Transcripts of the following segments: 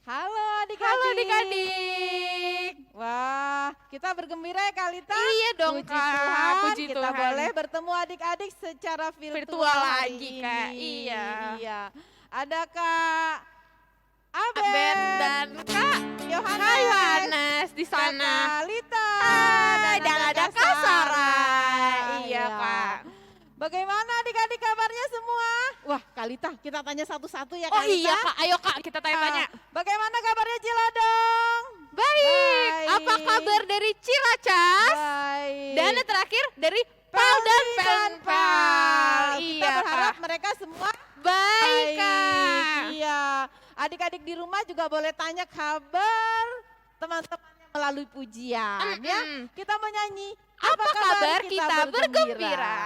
Halo Halo adik-adik. adik-adik. Wah, kita bergembira ya Kalita. Iya dong Puji Kak, Tuhan, puji kita Tuhan. boleh bertemu adik-adik secara virtual Virtual hari lagi, Kak. ini. Iya. Iya. Ada Kak Abed Abed dan Kak Yohanes, Yohanes di Kak sana. Kalita, Dan ada Kak Sarah. Iya Kak. Bagaimana adik-adik kabarnya semua? Wah Kalita, kita tanya satu-satu ya Oh Kalita. iya Kak, ayo Kak kita tanya-tanya. Bagaimana kabarnya Ciladong? Baik, apa Baik. kabar dari Cilacas? Baik. Dan yang terakhir dari Pal dan Penpal. Kita Iya berharap Kak. mereka semua Baik Kak. Iya. Adik-adik di rumah juga boleh tanya kabar teman-temannya melalui pujian ya. Kita menyanyi. Apa kabar kita bergembira?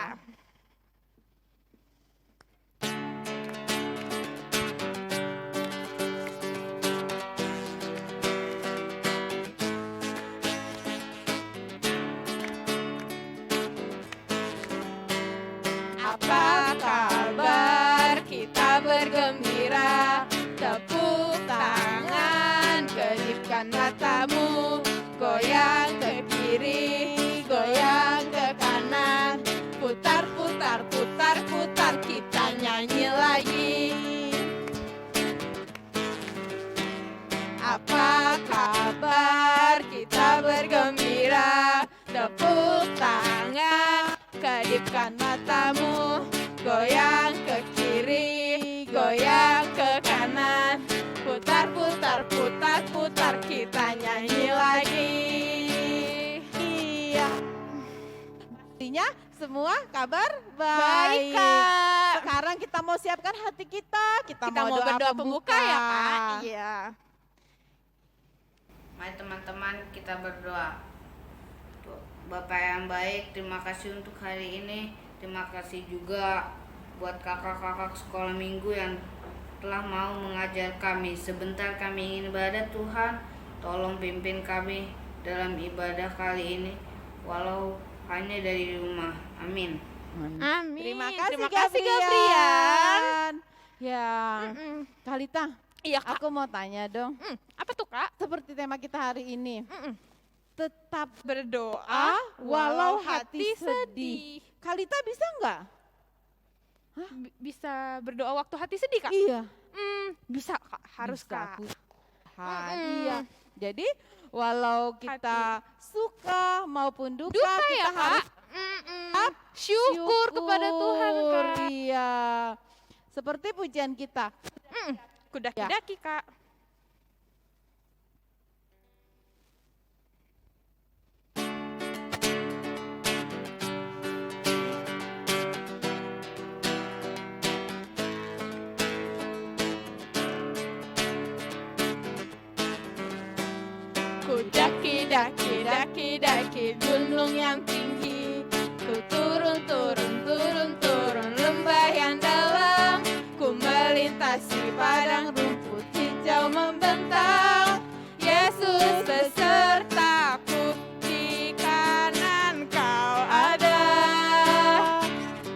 Apa kabar kita bergembira? Tepuk tangan, kedipkan matamu, goyang ke kiri, goyang ke kanan, putar, putar, putar, putar, kita nyanyi lagi. Apa kabar kita bergembira? Tepuk tangan, kedipkan matamu, goyang ke kiri, goyang ke kanan, putar, putar, putar, putar, kita nyanyi lagi. Iya. Pastinya semua kabar Baik baik. Kak. Sekarang kita mau siapkan hati kita. Kita Kita mau berdoa pembuka ya Kak. Iya. Mari teman-teman kita berdoa. Bapak yang baik, terima kasih untuk hari ini. Terima kasih juga buat kakak-kakak sekolah minggu yang telah mau mengajar kami. Sebentar kami ingin ibadah Tuhan. Tolong pimpin kami dalam ibadah kali ini, walau hanya dari rumah. Amin. Amin. Terima kasih, Gabrian. Gabrian. Ya, Mm-mm. Kalita, Iya Kak. aku mau tanya dong. Apa tuh Kak? Seperti tema kita hari ini, tetap Berdoa walau hati sedih. Kalita bisa nggak? Bisa berdoa waktu hati sedih Kak? Iya. Bisa Kak, harus Bisa, Kak. Tuhan. Iya. Jadi walau kita suka maupun duka, Duka kita ya harus Kak? Syukur kepada Tuhan Kak. Iya. Seperti pujian kita. Kudaki-daki Kak. Ku daki-daki gunung yang tinggi, ku turun lembah yang dalam, ku melintasi padang rumput hijau membentang. Yesus besertaku, di kanan kau ada,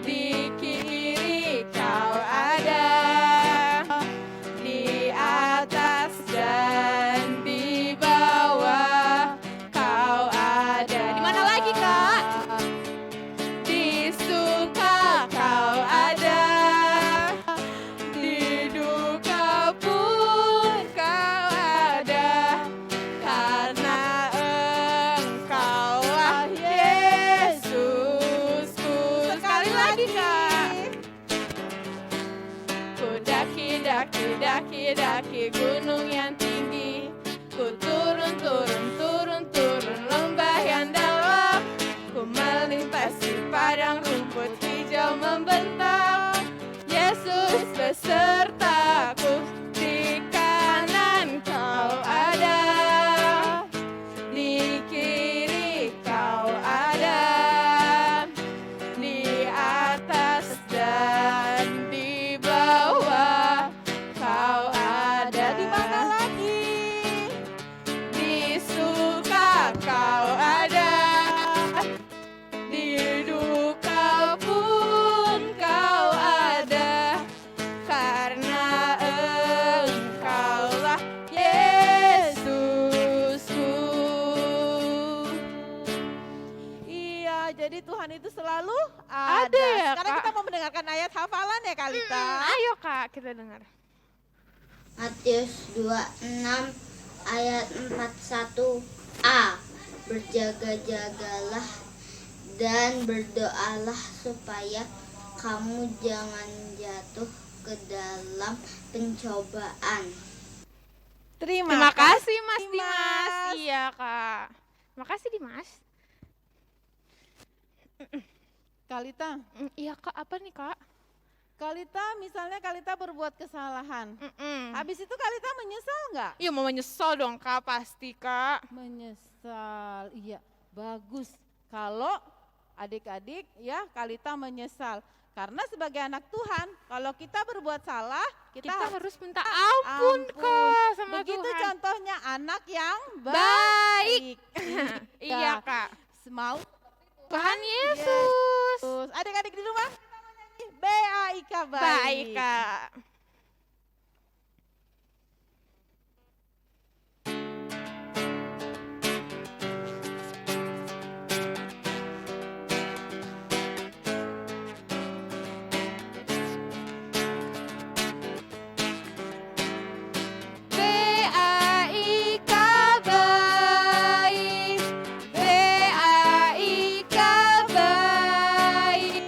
di kiri kau ada, di atas dan di bawah kau ada. Di mana lagi Kak? Di suka kau ada, di duka pun kau ada, karena Engkaulah Yesusku. Sekali lagi Kak. Ku daki-daki gunung yang tinggi, ku turun lembah yang dalam, ku melintasi padang rumput hijau membentang. Yesus besertaku, di kanan kau ada, di kiri kau ada, di atas dan di bawah kau ada. Di mana Jadi Tuhan itu selalu Ada ya, Sekarang Kak? kita mau mendengarkan ayat hafalan ya Kalita. Ayo Kak, kita dengar. Matius 26 ayat 41a. Berjaga-jagalah dan berdoalah supaya kamu jangan jatuh ke dalam pencobaan. Terima kasih Mas Dimas. Dimas. Iya Kak. Terima kasih Dimas. Kalita, Iya Kak, apa nih Kak? Kalita misalnya Kalita berbuat kesalahan. Mm-mm. Habis itu Kalita menyesal nggak? Ya mau menyesal dong Kak, pasti Kak. Menyesal, iya bagus. Kalau adik-adik ya Kalita menyesal. Karena sebagai anak Tuhan, kalau kita berbuat salah, Kita harus minta ampun ampun. Kak sama Begitu Tuhan. contohnya anak yang Baik. baik. Iya Kak. Mau Tuhan Yesus. terus adik-adik di rumah kita mau nyanyi BAIK baik. Baik Kak. BAIK baik, BAIK baik.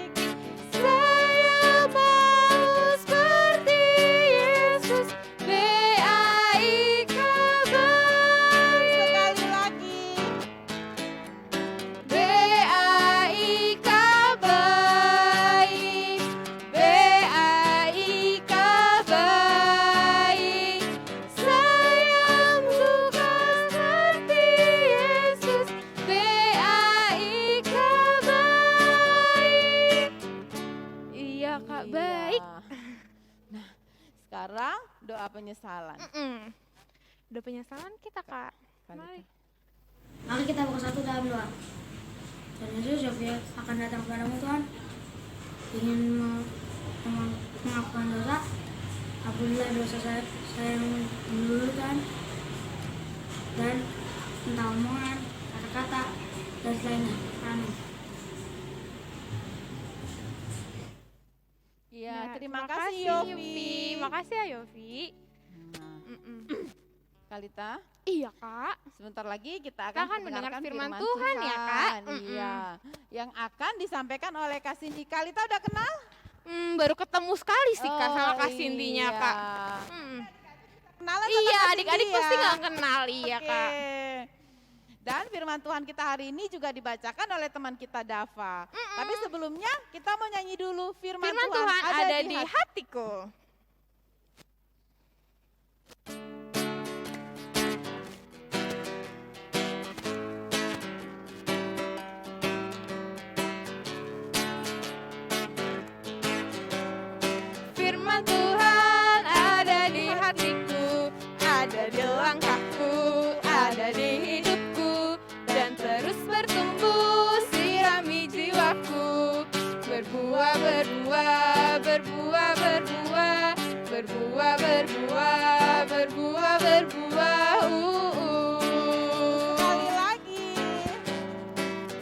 Saya mau seperti Yesus. BAIK baik, Sekali lagi. BAIK baik, BAIK baik. Saya suka seperti Yesus. BAIK baik. Iya Kak, baik. Iya. Nah, sekarang doa penyesalan. Udah penyesalan kita Kak. Mari. Mari kita bersatu dalam doa. Dan Yesus ya akan datang kepadamu Tuhan, ingin mengakukan dosa. Ampunilah dosa saya yang dulu Tuhan, dan entah omongan, kata-kata, dan selainnya. Amin. Iya, Nah, terima kasih Yofi. Makasih ya Yofi. Nah, Mm-mm. Kalita, Iya Kak. sebentar lagi kita Kita akan akan mendengar mendengarkan firman Tuhan ya, Kak. Iya, yang akan disampaikan oleh Kak Cindy. Kalita udah kenal? Baru ketemu sekali sih Kak sama Kak iya. Cindy-nya Kak. Kenalan sama Iya, Kak Cindy adik-adik ya? pasti nggak kenal, iya Oke. Kak. Dan firman Tuhan kita hari ini juga dibacakan oleh teman kita Dava. Tapi sebelumnya kita mau nyanyi dulu firman, Firman Tuhan ada di hati. hatiku. Firman Tuhan ada di hatiku, ada di langkahku, ada di hidupku, dan terus bertumbuh sirami jiwaku. Berbuah, berbuah, berbuah, berbuah, berbuah, berbuah, berbuah, berbuah. Sekali lagi.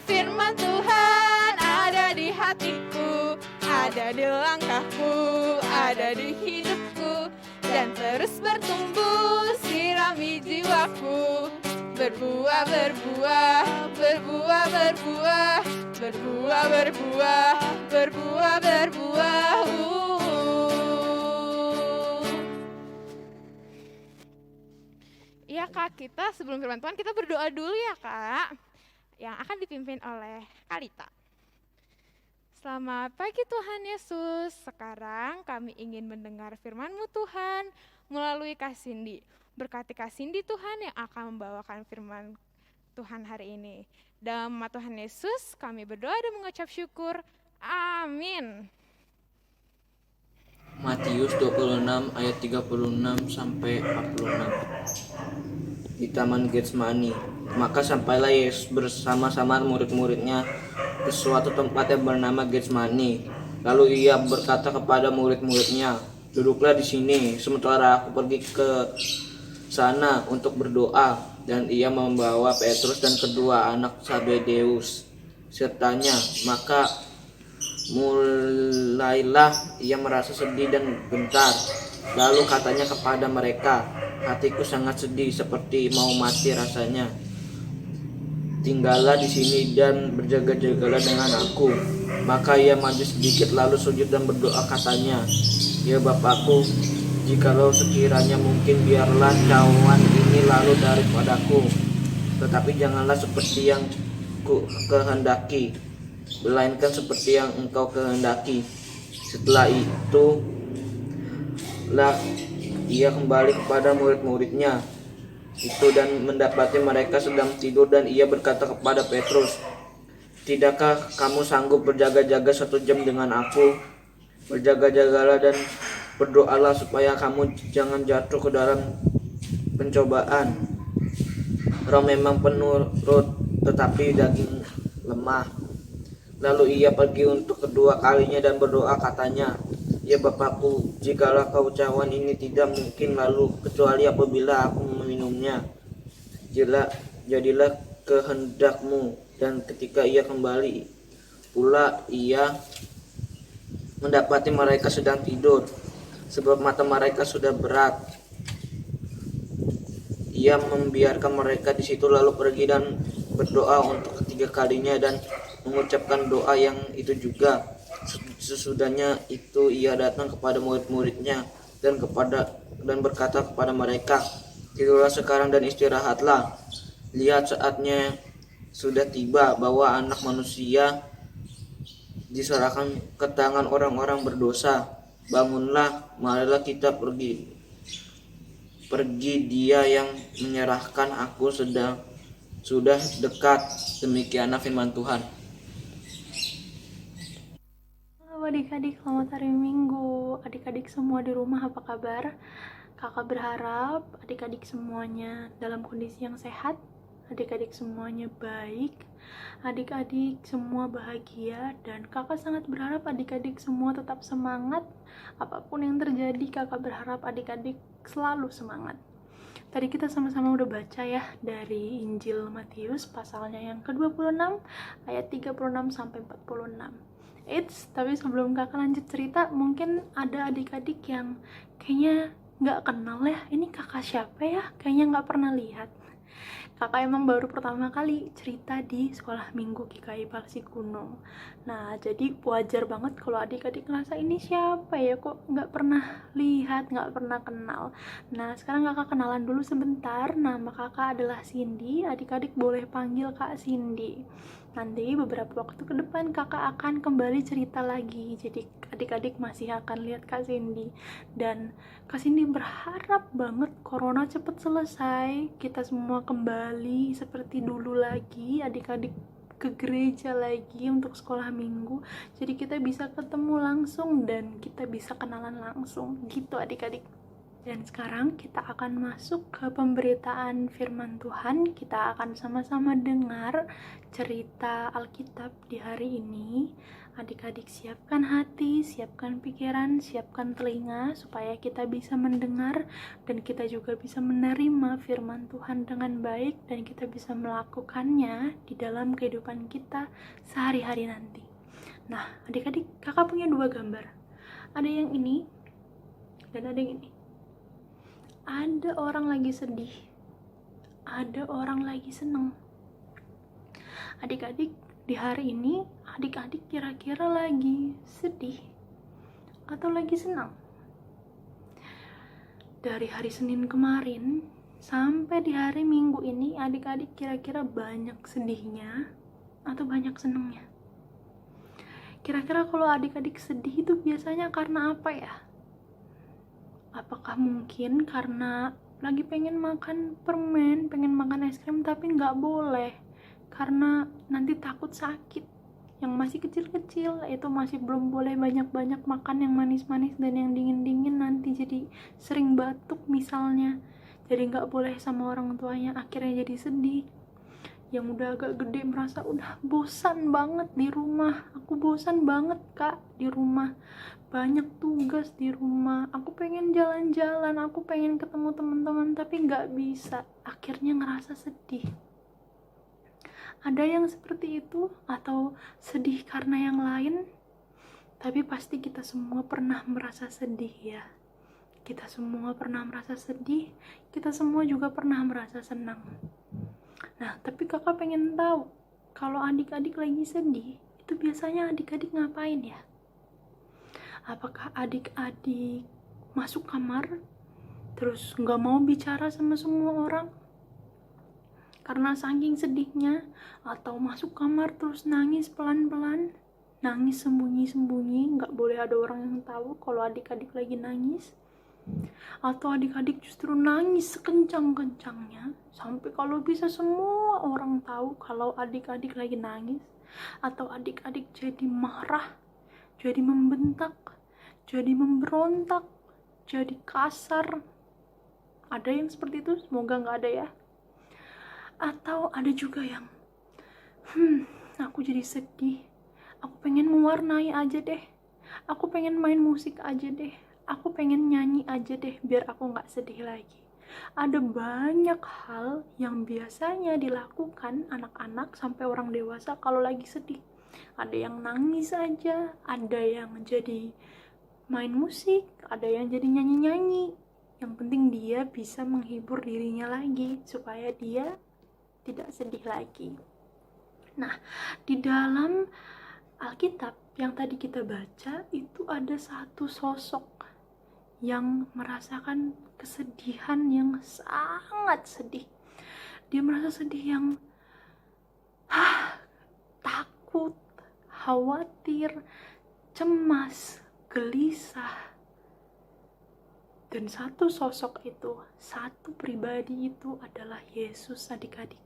Firman Tuhan ada di hatiku, ada di langkahku, ada di hidupku, dan terus bertumbuh sirami jiwaku. Berbuah, berbuah, berbuah, berbuah, berbuah, berbuah, berbuah, berbuah. Iya Kak, kita sebelum firman Tuhan kita berdoa dulu ya Kak, yang akan dipimpin oleh Kalita. Selamat pagi Tuhan Yesus, sekarang kami ingin mendengar firman-Mu Tuhan melalui Kak Cindy. Berkati Kak Cindy Tuhan yang akan membawakan firman Tuhan hari ini. Dalam nama Tuhan Yesus kami berdoa dan mengucap syukur. Amin. Matius 26 ayat 36 sampai 46. Di Taman Getsemani, maka sampailah Yesus bersama-sama murid-muridnya ke suatu tempat yang bernama Getsemani. Lalu ia berkata kepada murid-muridnya, "Duduklah di sini, sementara aku pergi ke sana untuk berdoa." Dan ia membawa Petrus dan kedua anak Zebedeus sertanya. Maka mulailah ia merasa sedih dan gentar. Lalu katanya kepada mereka, hatiku sangat sedih seperti mau mati rasanya. Tinggallah di sini dan berjaga-jagalah dengan aku. Maka ia maju sedikit lalu sujud dan berdoa katanya, ya Bapakku, jikalau sekiranya mungkin biarlah cawan ini lalu daripadaku, tetapi janganlah seperti yang ku kehendaki, melainkan seperti yang engkau kehendaki. Setelah itu lah ia kembali kepada murid-muridnya itu dan mendapati mereka sedang tidur, dan ia berkata kepada Petrus, tidakkah kamu sanggup berjaga-jaga 1 jam dengan aku? Berjaga-jagalah dan berdoalah supaya kamu jangan jatuh ke dalam pencobaan. Roh memang penurut, tetapi daging lemah. Lalu ia pergi untuk kedua kalinya dan berdoa katanya, ya Bapakku, jikalau cawan ini tidak mungkin lalu kecuali apabila aku meminumnya, jadilah kehendakmu. Dan ketika ia kembali pula, ia mendapati mereka sedang tidur, sebab mata mereka sudah berat. Ia membiarkan mereka di situ lalu pergi dan berdoa untuk ketiga kalinya dan mengucapkan doa yang itu juga. Sesudahnya itu ia datang kepada murid-muridnya dan berkata kepada mereka, tidurlah sekarang dan istirahatlah. Lihat, saatnya sudah tiba bahwa Anak Manusia diserahkan ke tangan orang-orang berdosa. Bangunlah, marilah kita pergi, dia yang menyerahkan aku sudah dekat. Demikianlah firman Tuhan. Halo adik-adik, selamat hari Minggu. Adik-adik semua di rumah apa kabar? Kakak berharap adik-adik semuanya dalam kondisi yang sehat, adik-adik semuanya baik, adik-adik semua bahagia, dan kakak sangat berharap adik-adik semua tetap semangat. Apapun yang terjadi, kakak berharap adik-adik selalu semangat. Tadi kita sama-sama udah baca ya dari Injil Matius pasalnya yang ke-26 ayat 36 sampai 46. Tapi sebelum kakak lanjut cerita, mungkin ada adik-adik yang kayaknya nggak kenal ya, ini kakak siapa ya, kayaknya nggak pernah lihat. Kakak emang baru pertama kali cerita di sekolah minggu GKI Palsi Gunung. Nah, jadi wajar banget kalau adik-adik ngerasa ini siapa ya, kok nggak pernah lihat, nggak pernah kenal. Nah, sekarang kakak kenalan dulu sebentar. Nama kakak adalah Cindy, adik-adik boleh panggil Kak Cindy. Nanti beberapa waktu ke depan kakak akan kembali cerita lagi, jadi adik-adik masih akan lihat Kak Cindy. Dan Kak Cindy berharap banget corona cepet selesai, kita semua kembali seperti dulu lagi, adik-adik ke gereja lagi untuk sekolah minggu, jadi kita bisa ketemu langsung dan kita bisa kenalan langsung gitu adik-adik. Dan sekarang kita akan masuk ke pemberitaan firman Tuhan. Kita akan sama-sama dengar cerita Alkitab di hari ini. Adik-adik siapkan hati, siapkan pikiran, siapkan telinga supaya kita bisa mendengar dan kita juga bisa menerima firman Tuhan dengan baik dan kita bisa melakukannya di dalam kehidupan kita sehari-hari nanti. Nah, adik-adik, kakak punya 2 gambar. Ada yang ini dan ada yang ini. Ada orang lagi sedih, ada orang lagi seneng. Adik-adik, di hari ini adik-adik kira-kira lagi sedih atau lagi senang? Dari hari Senin kemarin sampai di hari Minggu ini, adik-adik kira-kira banyak sedihnya atau banyak senengnya? Kira-kira kalau adik-adik sedih itu biasanya karena apa ya? Apakah mungkin karena lagi pengen makan permen, pengen makan es krim tapi nggak boleh karena nanti takut sakit? Yang masih kecil-kecil itu masih belum boleh banyak-banyak makan yang manis-manis dan yang dingin-dingin, nanti jadi sering batuk misalnya, jadi nggak boleh sama orang tuanya, akhirnya jadi sedih. Yang udah agak gede merasa udah bosan banget di rumah, aku bosan banget kak di rumah, banyak tugas di rumah, aku pengen jalan-jalan, aku pengen ketemu teman-teman tapi nggak bisa, akhirnya ngerasa sedih. Ada yang seperti itu atau sedih karena yang lain? Tapi pasti kita semua pernah merasa sedih ya. Kita semua pernah merasa sedih, kita semua juga pernah merasa senang. Nah, tapi kakak pengen tahu, kalau adik-adik lagi sedih, itu biasanya adik-adik ngapain ya? Apakah adik-adik masuk kamar, terus nggak mau bicara sama semua orang? Karena saking sedihnya, atau masuk kamar terus nangis pelan-pelan, nangis sembunyi-sembunyi, nggak boleh ada orang yang tahu kalau adik-adik lagi nangis. Atau adik-adik justru nangis sekencang-kencangnya, sampai kalau bisa semua orang tahu kalau adik-adik lagi nangis. Atau adik-adik jadi marah, jadi membentak, jadi memberontak, jadi kasar. Ada yang seperti itu? Semoga nggak ada ya. Atau ada juga yang aku jadi sedih, aku pengen mewarnai aja deh, aku pengen main musik aja deh, aku pengen nyanyi aja deh biar aku nggak sedih lagi. Ada banyak hal yang biasanya dilakukan anak-anak sampai orang dewasa kalau lagi sedih. Ada yang nangis aja, ada yang jadi main musik, ada yang jadi nyanyi-nyanyi. Yang penting dia bisa menghibur dirinya lagi supaya dia tidak sedih lagi. Nah, di dalam Alkitab yang tadi kita baca itu ada satu sosok yang merasakan kesedihan yang sangat sedih. Dia merasa sedih yang takut, khawatir, cemas, gelisah. Dan satu sosok itu, satu pribadi itu adalah Yesus adik-adik.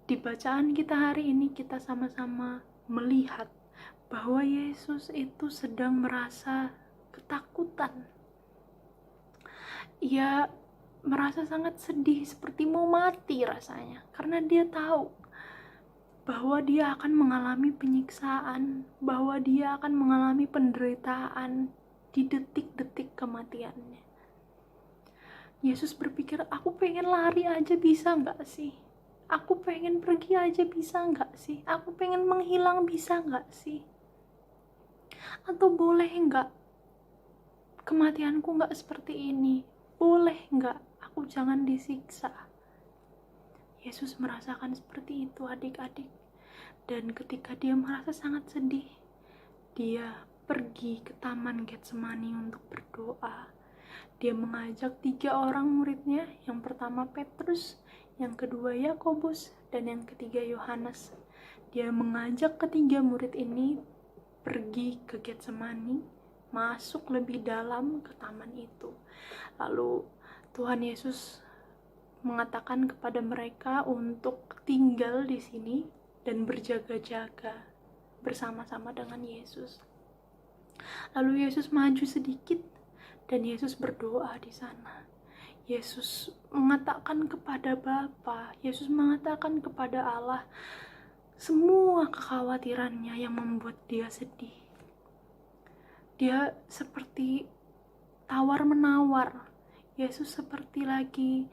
Di bacaan kita hari ini kita sama-sama melihat bahwa Yesus itu sedang merasa ketakutan. Ia merasa sangat sedih, seperti mau mati rasanya, karena dia tahu bahwa dia akan mengalami penyiksaan, bahwa dia akan mengalami penderitaan di detik-detik kematiannya. Yesus berpikir, aku pengen lari aja bisa nggak sih? Aku pengen pergi aja bisa nggak sih? Aku pengen menghilang bisa nggak sih? Atau boleh nggak kematianku nggak seperti ini? Boleh nggak aku jangan disiksa? Yesus merasakan seperti itu adik-adik. Dan ketika dia merasa sangat sedih, dia pergi ke Taman Getsemani untuk berdoa. Dia mengajak 3 orang muridnya, yang pertama Petrus, yang kedua Yakobus, dan yang ketiga Yohanes. Dia mengajak ketiga murid ini pergi ke Getsemani, masuk lebih dalam ke taman itu. Lalu Tuhan Yesus mengatakan kepada mereka untuk tinggal di sini dan berjaga-jaga bersama-sama dengan Yesus. Lalu Yesus maju sedikit dan Yesus berdoa di sana. Yesus mengatakan kepada Bapa, Yesus mengatakan kepada Allah semua kekhawatirannya yang membuat dia sedih. Dia seperti tawar-menawar. Yesus seperti lagi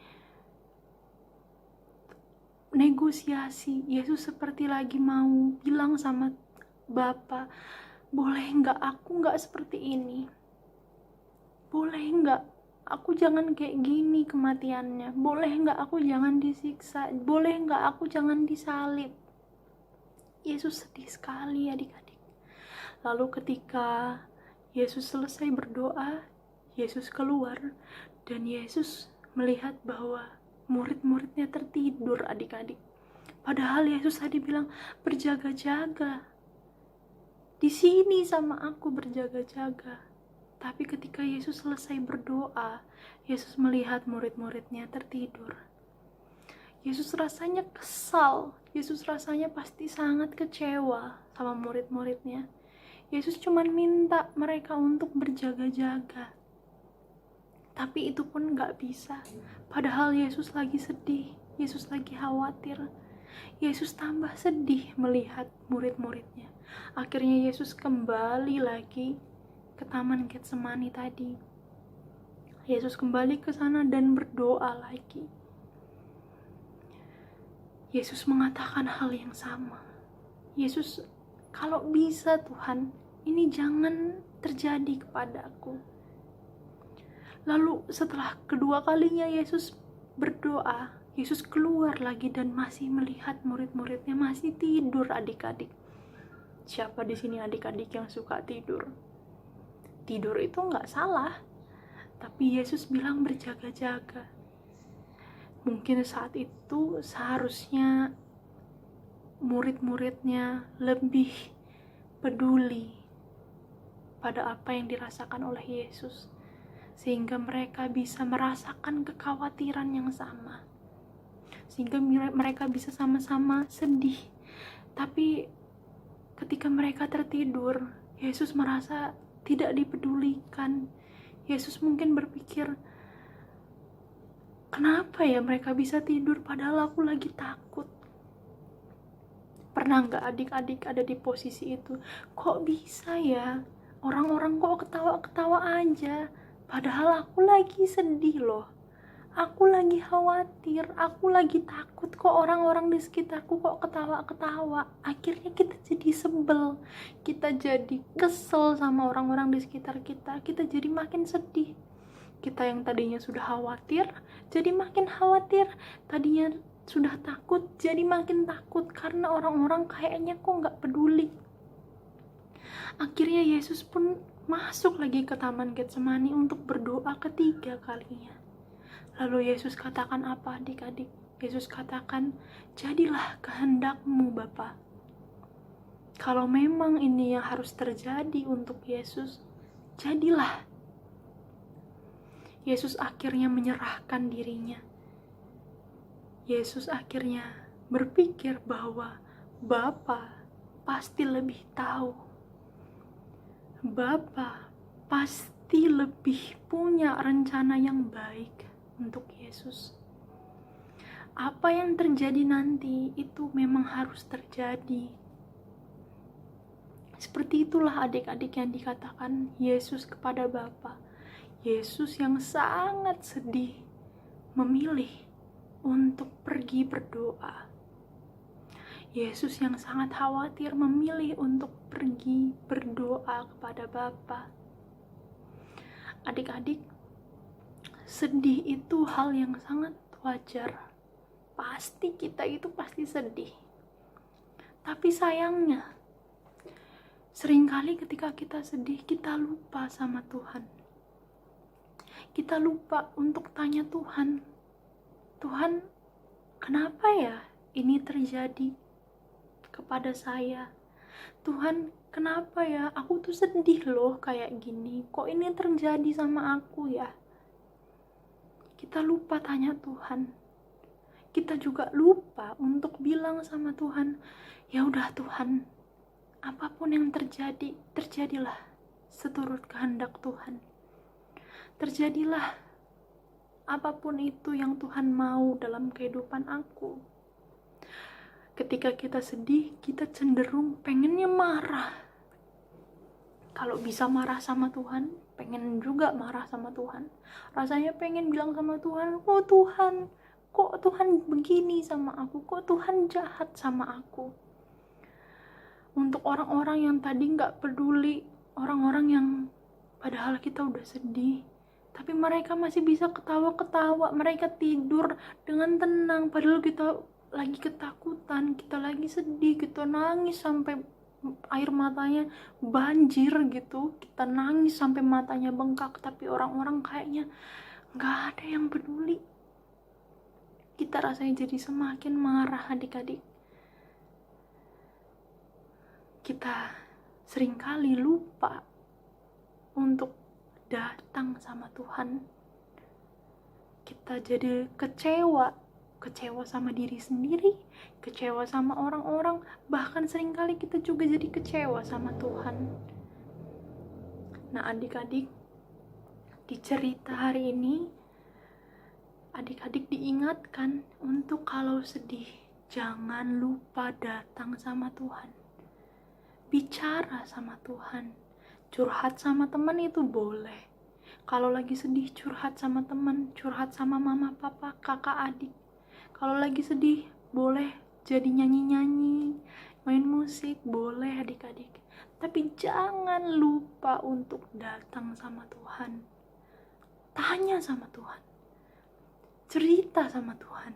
negosiasi. Yesus seperti lagi mau bilang sama Bapa, boleh nggak aku nggak seperti ini? Boleh nggak aku jangan kayak gini kematiannya? Boleh nggak aku jangan disiksa? Boleh nggak aku jangan disalib? Yesus sedih sekali adik-adik. Lalu ketika Yesus selesai berdoa, Yesus keluar dan Yesus melihat bahwa murid-muridnya tertidur adik-adik. Padahal Yesus tadi bilang berjaga-jaga. Di sini sama aku berjaga-jaga. Tapi ketika Yesus selesai berdoa, Yesus melihat murid-muridnya tertidur. Yesus rasanya kesal. Yesus rasanya pasti sangat kecewa sama murid-muridnya. Yesus cuma minta mereka untuk berjaga-jaga. Tapi itu pun gak bisa. Padahal Yesus lagi sedih. Yesus lagi khawatir. Yesus tambah sedih melihat murid-muridnya. Akhirnya Yesus kembali lagi ke Taman Getsemani tadi. Yesus kembali ke sana dan berdoa lagi. Yesus mengatakan hal yang sama. Yesus, kalau bisa Tuhan, ini jangan terjadi kepadaku. Lalu setelah kedua kalinya Yesus berdoa, Yesus keluar lagi dan masih melihat murid-muridnya masih tidur, adik-adik. Siapa di sini adik-adik yang suka tidur? Tidur itu nggak salah, tapi Yesus bilang berjaga-jaga. Mungkin saat itu seharusnya murid-muridnya lebih peduli pada apa yang dirasakan oleh Yesus, sehingga mereka bisa merasakan kekhawatiran yang sama, sehingga mereka bisa sama-sama sedih. Tapi ketika mereka tertidur, Yesus merasa tidak dipedulikan. Yesus mungkin berpikir, kenapa ya mereka bisa tidur padahal aku lagi takut? Pernah nggak adik-adik ada di posisi itu? Kok bisa ya? Orang-orang kok ketawa-ketawa aja, padahal aku lagi sedih loh. Aku lagi khawatir, aku lagi takut, kok orang-orang di sekitarku kok ketawa-ketawa. Akhirnya kita jadi sebel, kita jadi kesel sama orang-orang di sekitar kita jadi makin sedih. Kita yang tadinya sudah khawatir, jadi makin khawatir. Tadinya sudah takut, jadi makin takut, karena orang-orang kayaknya kok nggak peduli. Akhirnya Yesus pun masuk lagi ke Taman Getsemani untuk berdoa ketiga kalinya. Lalu Yesus katakan apa adik-adik? Yesus katakan, jadilah kehendak-Mu Bapa. Kalau memang ini yang harus terjadi untuk Yesus, jadilah. Yesus akhirnya menyerahkan dirinya. Yesus akhirnya berpikir bahwa Bapa pasti lebih tahu. Bapa pasti lebih punya rencana yang baik untuk Yesus. Apa yang terjadi nanti itu memang harus terjadi. Seperti itulah adik-adik yang dikatakan Yesus kepada Bapa. Yesus yang sangat sedih memilih untuk pergi berdoa. Yesus yang sangat khawatir memilih untuk pergi berdoa kepada Bapa. Adik-adik, sedih itu hal yang sangat wajar. Pasti kita itu pasti sedih. Tapi sayangnya, seringkali ketika kita sedih, kita lupa sama Tuhan. Kita lupa untuk tanya Tuhan, Tuhan, kenapa ya ini terjadi kepada saya? Tuhan, kenapa ya aku tuh sedih loh kayak gini? Kok ini terjadi sama aku ya? Kita lupa tanya Tuhan. Kita juga lupa untuk bilang sama Tuhan, ya udah Tuhan, apapun yang terjadi, terjadilah seturut kehendak Tuhan. Terjadilah apapun itu yang Tuhan mau dalam kehidupan aku. Ketika kita sedih, kita cenderung pengennya marah. Kalau bisa marah sama Tuhan, pengen juga marah sama Tuhan. Rasanya pengen bilang sama Tuhan, oh Tuhan, kok Tuhan begini sama aku? Kok Tuhan jahat sama aku? Untuk orang-orang yang tadi gak peduli, orang-orang yang padahal kita udah sedih, tapi mereka masih bisa ketawa-ketawa, mereka tidur dengan tenang, padahal kita lagi ketakutan, kita lagi sedih, kita nangis sampai air matanya banjir gitu, kita nangis sampai matanya bengkak, tapi orang-orang kayaknya gak ada yang peduli. Kita rasanya jadi semakin marah adik-adik. Kita seringkali lupa untuk datang sama Tuhan. Kita jadi kecewa sama diri sendiri, kecewa sama orang-orang, bahkan seringkali kita juga jadi kecewa sama Tuhan. Nah adik-adik, di cerita hari ini, adik-adik diingatkan untuk kalau sedih, jangan lupa datang sama Tuhan. Bicara sama Tuhan. Curhat sama teman itu boleh. Kalau lagi sedih, curhat sama teman, curhat sama mama, papa, kakak, adik. Kalau lagi sedih, boleh jadi nyanyi-nyanyi, main musik, boleh adik-adik. Tapi jangan lupa untuk datang sama Tuhan. Tanya sama Tuhan. Cerita sama Tuhan.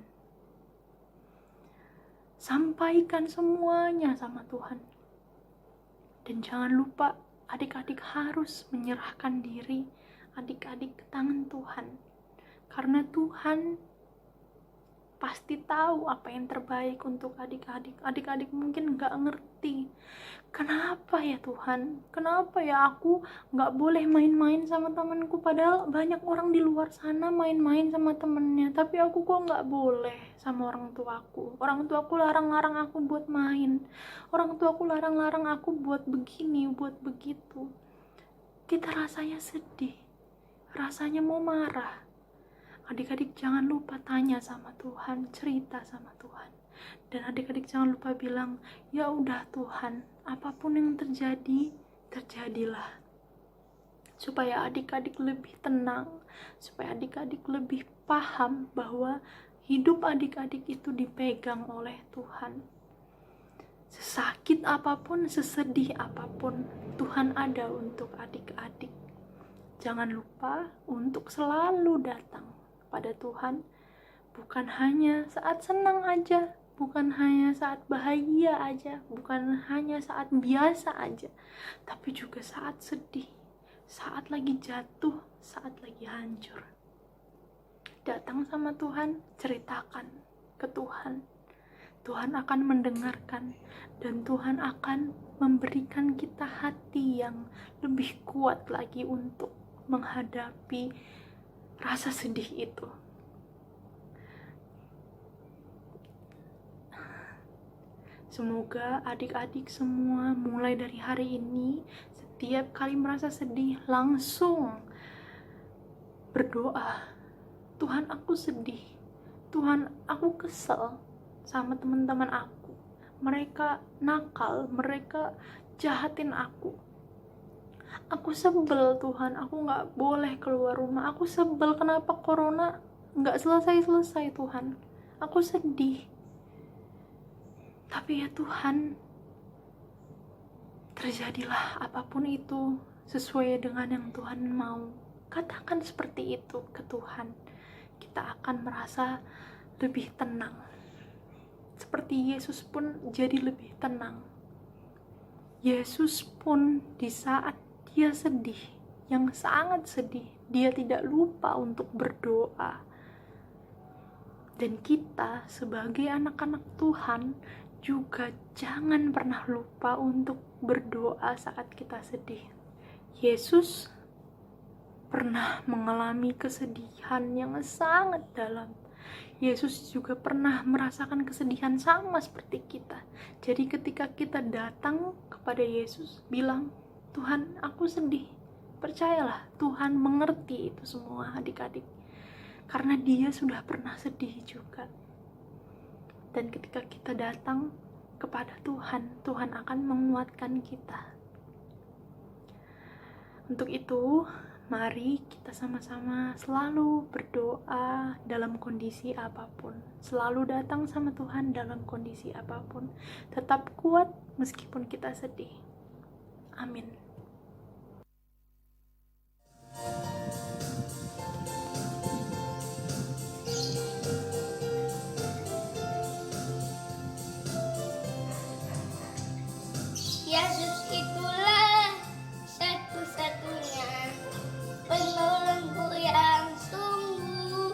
Sampaikan semuanya sama Tuhan. Dan jangan lupa adik-adik harus menyerahkan diri adik-adik ke tangan Tuhan. Karena Tuhan pasti tahu apa yang terbaik untuk adik-adik. Adik-adik mungkin gak ngerti. Kenapa ya Tuhan? Kenapa ya aku gak boleh main-main sama temanku? Padahal banyak orang di luar sana main-main sama temennya. Tapi aku kok gak boleh sama orang tuaku. Orang tuaku larang-larang aku buat main. Orang tuaku larang-larang aku buat begini, buat begitu. Kita rasanya sedih. Rasanya mau marah. Adik-adik jangan lupa tanya sama Tuhan, cerita sama Tuhan. Dan adik-adik jangan lupa bilang, ya udah Tuhan, apapun yang terjadi, terjadilah. Supaya adik-adik lebih tenang, supaya adik-adik lebih paham bahwa hidup adik-adik itu dipegang oleh Tuhan. Sesakit apapun, sesedih apapun, Tuhan ada untuk adik-adik. Jangan lupa untuk selalu datang pada Tuhan, bukan hanya saat senang aja, bukan hanya saat bahagia aja, bukan hanya saat biasa aja, tapi juga saat sedih, saat lagi jatuh, saat lagi hancur. Datang sama Tuhan, ceritakan ke Tuhan. Tuhan akan mendengarkan dan Tuhan akan memberikan kita hati yang lebih kuat lagi untuk menghadapi rasa sedih itu. Semoga adik-adik semua mulai dari hari ini setiap kali merasa sedih langsung berdoa, Tuhan aku sedih, Tuhan aku kesel sama teman-teman aku, mereka nakal, mereka jahatin aku sebel Tuhan, aku gak boleh keluar rumah, aku sebel kenapa corona gak selesai-selesai Tuhan, aku sedih. Tapi ya Tuhan, terjadilah apapun itu sesuai dengan yang Tuhan mau. Katakan seperti itu ke Tuhan, kita akan merasa lebih tenang. Seperti Yesus pun jadi lebih tenang. Yesus pun di saat dia sedih, yang sangat sedih, dia tidak lupa untuk berdoa. Dan kita sebagai anak-anak Tuhan juga jangan pernah lupa untuk berdoa saat kita sedih. Yesus pernah mengalami kesedihan yang sangat dalam. Yesus juga pernah merasakan kesedihan sama seperti kita. Jadi ketika kita datang kepada Yesus, bilang, Tuhan, aku sedih. Percayalah, Tuhan mengerti itu semua adik-adik. Karena dia sudah pernah sedih juga. Dan ketika kita datang kepada Tuhan, Tuhan akan menguatkan kita. Untuk itu, mari kita sama-sama selalu berdoa dalam kondisi apapun. Selalu datang sama Tuhan dalam kondisi apapun. Tetap kuat meskipun kita sedih. Amin. Yesus itulah satu-satunya penolongku yang sungguh.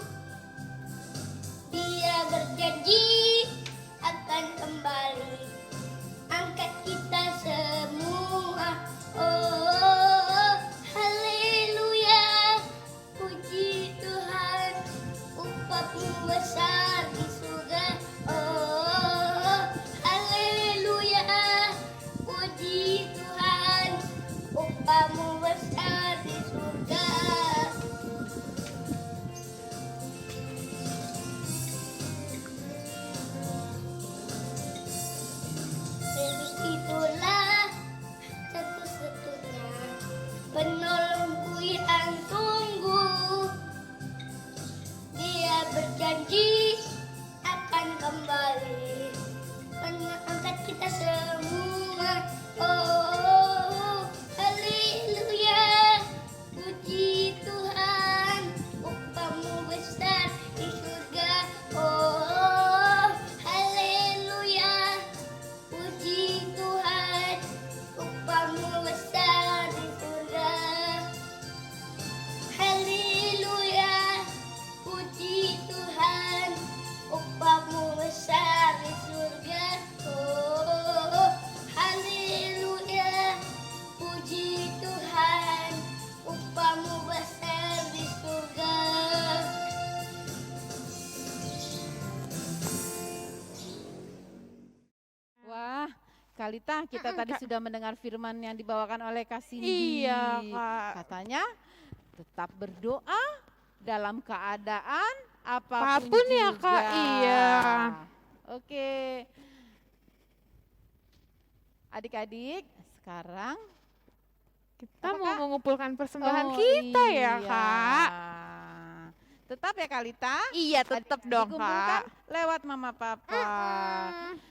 Dia berjanji akan kembali angkat kita semua. Oh, haleluya, Kalita, kita tadi Kak. sudah mendengar firman yang dibawakan oleh Kak Cindy. Iya, Kak. Katanya tetap berdoa dalam keadaan apapun Apapun ya, juga. Kak, iya. Oke. Adik-adik, sekarang Kita Apa, mau Kak? mengumpulkan persembahan Oh, kita ya, iya. Kak. Tetap ya Kalita. Iya, tetap dong, Dikumpulkan Kak. lewat mama papa.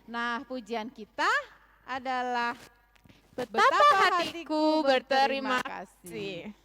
Nah, pujian kita adalah Betapa hatiku berterima kasih.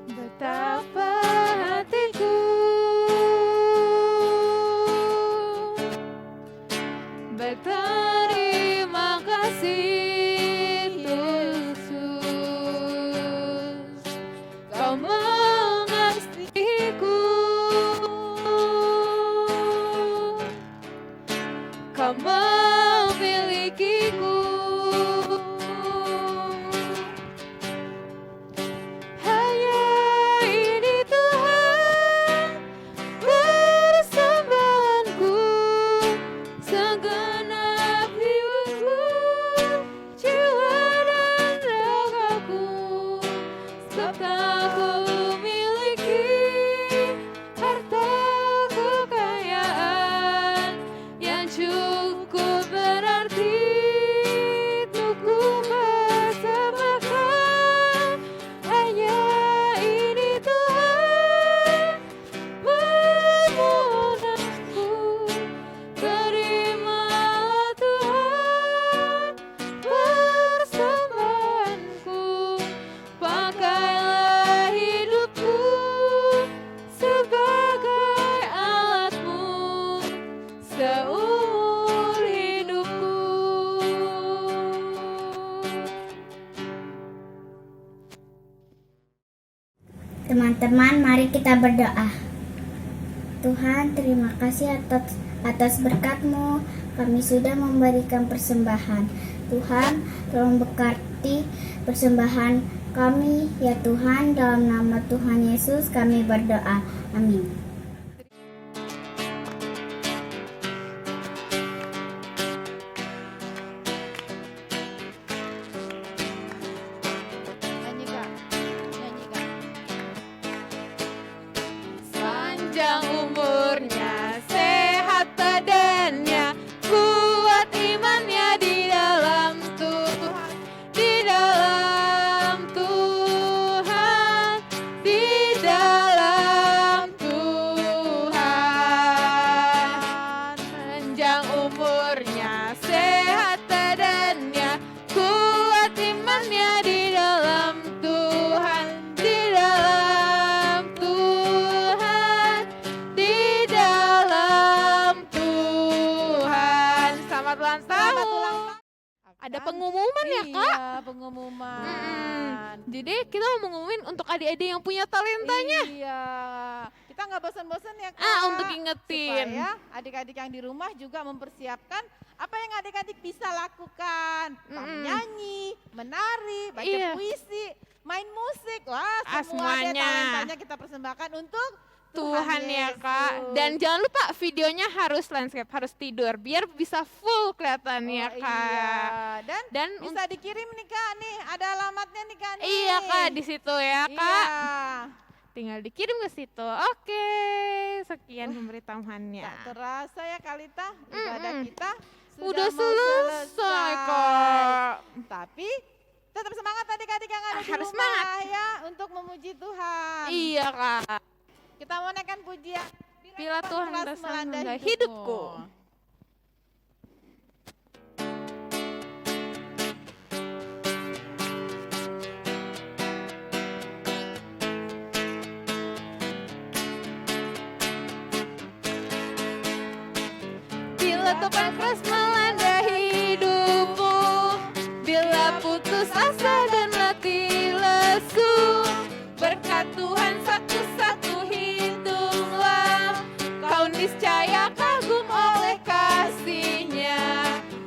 Betapa hatiku berterima kasih Yesus, Kau mengasihiku, Kau memilikiku. Hanya ini Tuhan persembahanku, segenap hidupku, jiwa dan ragaku, serta ku miliki harta kekayaan yang cukup berarti untuk ku persembahkan. Hanya ini Tuhan permohonanku, terimalah Tuhan persembahanku, pakailah hidupku sebagai alatmu seumur hidupku. Teman-teman, mari kita berdoa. Tuhan, terima kasih atas berkat-Mu. Kami sudah memberikan persembahan. Tuhan, tolong berkati persembahan kami. Ya Tuhan, dalam nama Tuhan Yesus kami berdoa. Amin. Nyanyi Kak. Nyanyi Kak. Panjang umurnya, sehat badannya, kuat imannya di dalam Tuhan, di dalam Tuhan, di dalam Tuhan. Panjang umurnya, sehat badannya, kuat imannya di dalam Tuhan, di dalam Tuhan, di dalam Tuhan. Selamat ulang tahun. Ada pengumuman ya, Kak? Iya, pengumuman. Jadi kita mau mengumumin untuk adik-adik yang punya talentanya. Iya. Kita nggak bosan-bosan ya Kak. Untuk ingetin. Supaya adik-adik yang di rumah juga mempersiapkan apa yang adik-adik bisa lakukan. Menyanyi, menari, baca Iya. puisi, main musik. Wah, semua deh Semuanya. talentanya kita persembahkan untuk Tuhan ya, Kak. Yesus. Dan jangan lupa videonya harus landscape, harus tidur biar bisa full kelihatannya, Oh, Kak. iya. Dan Dan bisa dikirim nih Kak nih, ada alamatnya nih Kak nih. iya, Kak, di situ ya, Kak. Iya. Tinggal dikirim ke situ. Oke, sekian pemberitahuannya. Tak terasa ya Kalita, ibadah kita Udah mau selesai, Kak. Tapi tetap semangat adik-adik yang ada di Harus rumah semangat. ya untuk memuji Tuhan. Iya, Kak. Kita mau naikkan pujian. Bila Tuhan keras bersama melanda hidupku. Bila letupan keras melanda hidupmu. Bila putus asa dan letih lesu, berkat Tuhan satu-satu hitunglah. Kau niscaya kagum oleh kasih-Nya.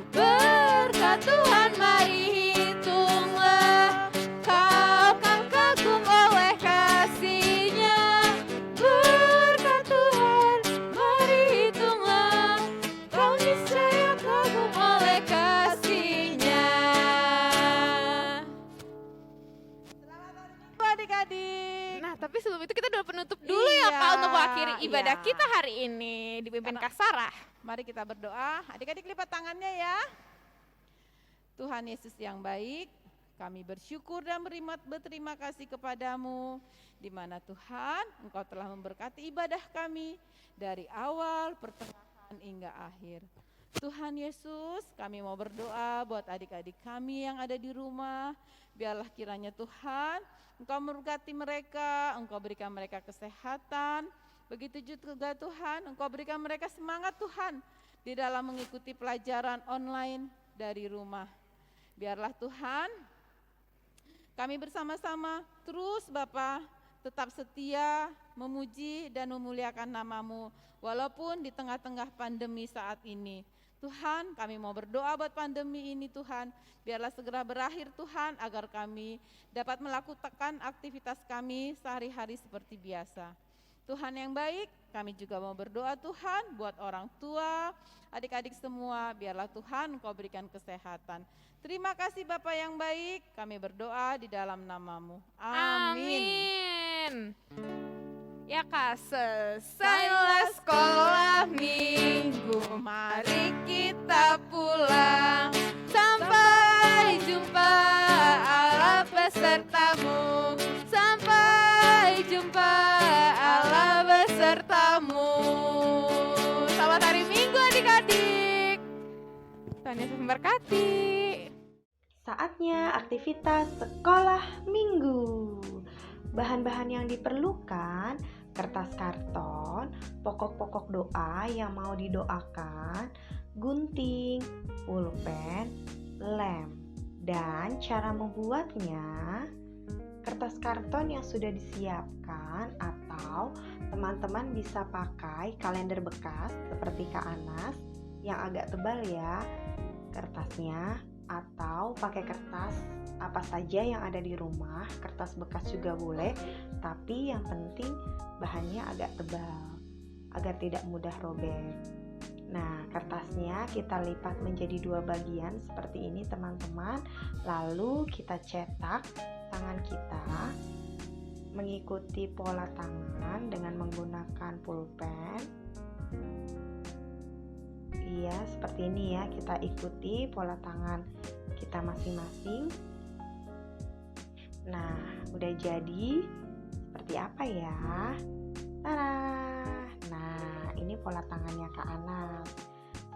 Berkat Tuhan mari hitunglah. Kau akan kagum oleh kasih-Nya. Berkat Tuhan mari hitunglah. Kau niscaya kagum oleh kasih-Nya. Adik-adik. Nah, tapi sebelum itu kita udah penutup dulu ya Iya, Kak untuk mengakhiri ibadah iya. kita hari ini dipimpin Kak Sarah. Mari kita berdoa. Adik-adik lipat tangannya ya. Tuhan Yesus yang baik, kami bersyukur dan berterima kasih kepadamu, di mana Tuhan Engkau telah memberkati ibadah kami dari awal, pertengahan hingga akhir. Tuhan Yesus, kami mau berdoa buat adik-adik kami yang ada di rumah. Biarlah kiranya Tuhan Engkau memberkati mereka, Engkau berikan mereka kesehatan. Begitu juga Tuhan, Engkau berikan mereka semangat Tuhan di dalam mengikuti pelajaran online dari rumah. Biarlah Tuhan, kami bersama-sama terus Bapa tetap setia memuji dan memuliakan nama-Mu walaupun di tengah-tengah pandemi saat ini. Tuhan, kami mau berdoa buat pandemi ini Tuhan, biarlah segera berakhir Tuhan agar kami dapat melakukan aktivitas kami sehari-hari seperti biasa. Tuhan yang baik, kami juga mau berdoa Tuhan buat orang tua, adik-adik semua, biarlah Tuhan Engkau berikan kesehatan. Terima kasih Bapa yang baik, kami berdoa di dalam nama-Mu. Amin. Ya Kak, selesailah sekolah minggu, mari kita pulang. Sampai jumpa Allah besertamu. Sampai jumpa Allah besertamu. Selamat hari Minggu adik-adik. Tuhan Yesus memberkati. Saatnya aktivitas sekolah minggu. Bahan-bahan yang diperlukan, kertas karton, pokok-pokok doa yang mau didoakan, gunting, pulpen, lem. Dan cara membuatnya, kertas karton yang sudah disiapkan atau teman-teman bisa pakai kalender bekas seperti Kak Anas yang agak tebal ya kertasnya, atau pakai kertas apa saja yang ada di rumah, kertas bekas juga boleh, tapi yang penting bahannya agak tebal agar tidak mudah robek. Nah, kertasnya kita lipat menjadi 2 bagian seperti ini teman-teman, lalu kita cetak tangan kita mengikuti pola tangan dengan menggunakan pulpen. Iya, seperti ini ya, kita ikuti pola tangan kita masing-masing. Nah, udah jadi seperti apa ya? Tada! Nah, ini pola tangannya Kak Anas.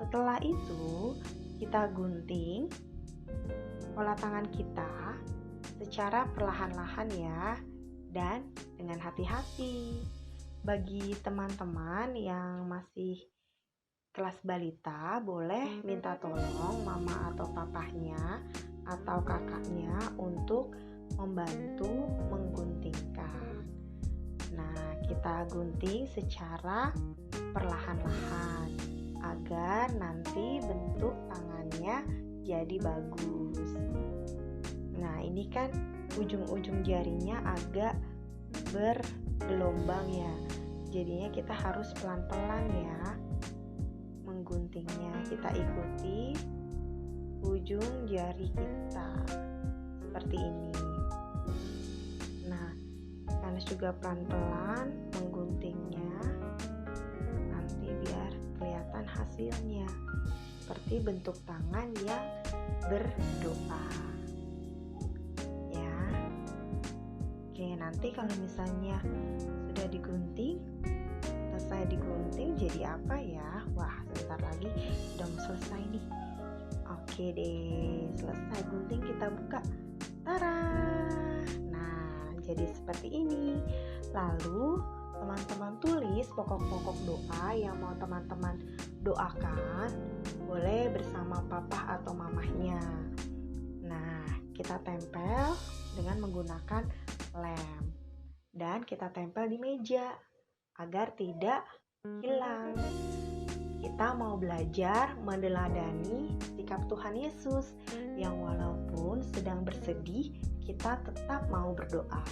Setelah itu, kita gunting pola tangan kita secara perlahan-lahan ya, dan dengan hati-hati. Bagi teman-teman yang masih kelas balita, boleh minta tolong mama atau papahnya atau kakaknya untuk membantu mengguntingkan. Nah, kita gunting secara perlahan-lahan agar nanti bentuk tangannya jadi bagus. Nah, ini kan ujung-ujung jarinya agak bergelombang ya, jadinya kita harus pelan-pelan ya mengguntingnya. Kita ikuti ujung jari kita seperti ini. Nah, Anas juga pelan-pelan mengguntingnya, nanti biar kelihatan hasilnya seperti bentuk tangan yang berdoa ya. Oke, nanti kalau misalnya sudah digunting, selesai digunting jadi apa ya? Wah, sebentar lagi udah mau selesai nih. Oke deh, selesai gunting, kita buka. Tara! Nah, jadi seperti ini. Lalu teman-teman tulis pokok-pokok doa yang mau teman-teman doakan boleh bersama papa atau mamahnya. Nah, kita tempel dengan menggunakan lem dan kita tempel di meja agar tidak hilang. Kita mau belajar meneladani sikap Tuhan Yesus yang walaupun sedang bersedih, kita tetap mau berdoa.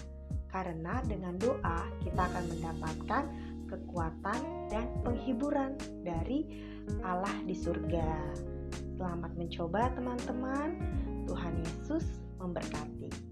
Karena dengan doa kita akan mendapatkan kekuatan dan penghiburan dari Allah di surga. Selamat mencoba teman-teman. Tuhan Yesus memberkati.